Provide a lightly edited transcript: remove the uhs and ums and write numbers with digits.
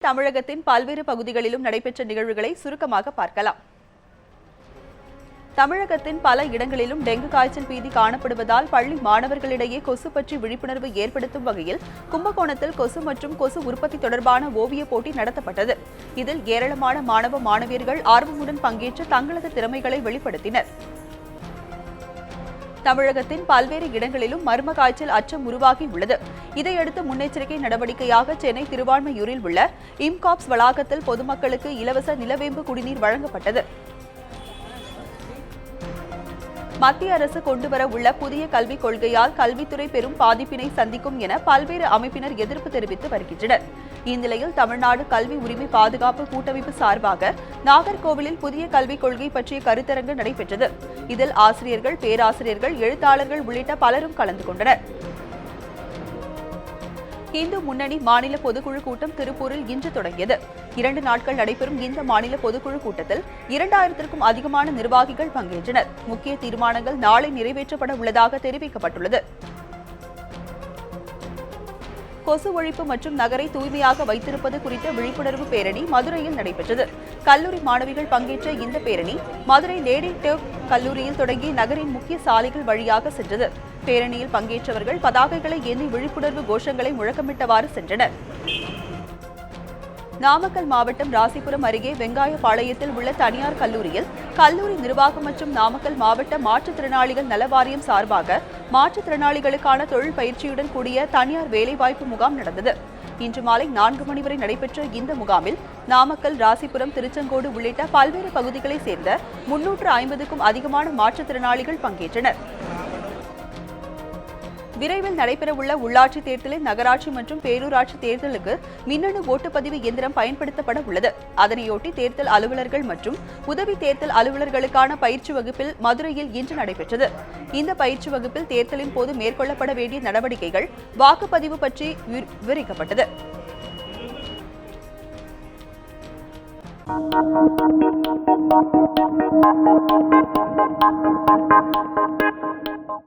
தமிழகத்தின் பல்வேறு பகுதிகளிலும் நடைபெற்ற நிகழ்வுகளை சுருக்கமாக பார்க்கலாம். தமிழகத்தின் பல இடங்களிலும் டெங்கு காய்ச்சல் பீதி காணப்படுவதால் பள்ளி மாணவர்களிடையே கொசு பற்றி விழிப்புணர்வு ஏற்படுத்தும் வகையில் கும்பகோணத்தில் கொசு மற்றும் கொசு உற்பத்தி தொடர்பான ஓவியப் போட்டி நடத்தப்பட்டது. இதில் ஏராளமான மாணவ மாணவியர்கள் ஆர்வமுடன் பங்கேற்று தங்களது திறமைகளை வெளிப்படுத்தினர். தமிழகத்தின் பல்வேறு இடங்களிலும் மர்ம காய்ச்சல் அச்சம் உருவாகியுள்ளது. இதையடுத்து முன்னெச்சரிக்கை நடவடிக்கையாக சென்னை திருவான்மையூரில் உள்ள இம்காப்ஸ் வளாகத்தில் பொதுமக்களுக்கு இலவச நிலவேம்பு குடிநீர் வழங்கப்பட்டது. மத்திய அரசு கொண்டுவர உள்ள புதிய கல்விக் கொள்கையால் கல்வித்துறை பெரும் பாதிப்பினை சந்திக்கும் என பல்வேறு அமைப்பினர் எதிர்ப்பு தெரிவித்து வருகின்றனர். இந்நிலையில் தமிழ்நாடு கல்வி உரிமை பாதுகாப்பு கூட்டமைப்பு சார்பாக நாகர்கோவிலில் புதிய கல்விக் கொள்கை பற்றிய கருத்தரங்கு நடைபெற்றது. இதில் ஆசிரியர்கள், பேராசிரியர்கள், எழுத்தாளர்கள் உள்ளிட்ட பலரும் கலந்து கொண்டனர். இந்து முன்னணி மாநில பொதுக்குழு கூட்டம் திருப்பூரில் இன்று தொடங்கியது. 2 நாட்கள் நடைபெறும் இந்த மாநில பொதுக்குழு கூட்டத்தில் 2000க்கும் அதிகமான நிர்வாகிகள் பங்கேற்றனர். முக்கிய தீர்மானங்கள் நாளை நிறைவேற்றப்பட உள்ளதாக தெரிவிக்கப்பட்டுள்ளது. கொசு ஒழிப்பு மற்றும் நகரை தூய்மையாக வைத்திருப்பது குறித்த விழிப்புணர்வு பேரணி மதுரையில் நடைபெற்றது. கல்லூரி மாணவிகள் பங்கேற்ற இந்த பேரணி மதுரை லேடி டேக் கல்லூரியில் தொடங்கி நகரின் முக்கிய சாலைகள் வழியாக சென்றது. பேரணியில் பங்கேற்றவர்கள் பதாகைகளை ஏந்தி விழிப்புணர்வு கோஷங்களை முழக்கமிட்டவாறு சென்றனர். நாமக்கல் மாவட்டம் ராசிபுரம் அருகே வெங்காயபாளையத்தில் உள்ள தனியார் கல்லூரியில் கல்லூரி நிர்வாகம் மற்றும் நாமக்கல் மாவட்ட மாற்றுத்திறனாளிகள் நலவாரியம் சார்பாக மாற்றுத்திறனாளிகளுக்கான தொழில் பயிற்சியுடன் கூடிய தனியார் வேலைவாய்ப்பு முகாம் நடந்தது. இன்று மாலை 4 மணி வரை நடைபெற்ற இந்த முகாமில் நாமக்கல், ராசிபுரம், திருச்செங்கோடு உள்ளிட்ட பல்வேறு பகுதிகளைச் சேர்ந்த 350க்கும் அதிகமான மாற்றுத்திறனாளிகள் பங்கேற்றனர். விரைவில் நடைபெறவுள்ள உள்ளாட்சி தேர்தலில் நகராட்சி மற்றும் பேரூராட்சி தேர்தலுக்கு மின்னணு ஓட்டுப்பதிவு இயந்திரம் பயன்படுத்தப்பட உள்ளது. அதனையொட்டி தேர்தல் அலுவலர்கள் மற்றும் உதவி தேர்தல் அலுவலர்களுக்கான பயிற்சி வகுப்பில் மதுரையில் இன்று நடைபெற்றது. இந்த பயிற்சி வகுப்பில் தேர்தலின் போது மேற்கொள்ளப்பட வேண்டிய நடவடிக்கைகள், வாக்குப்பதிவு பற்றி விவரிக்கப்பட்டது.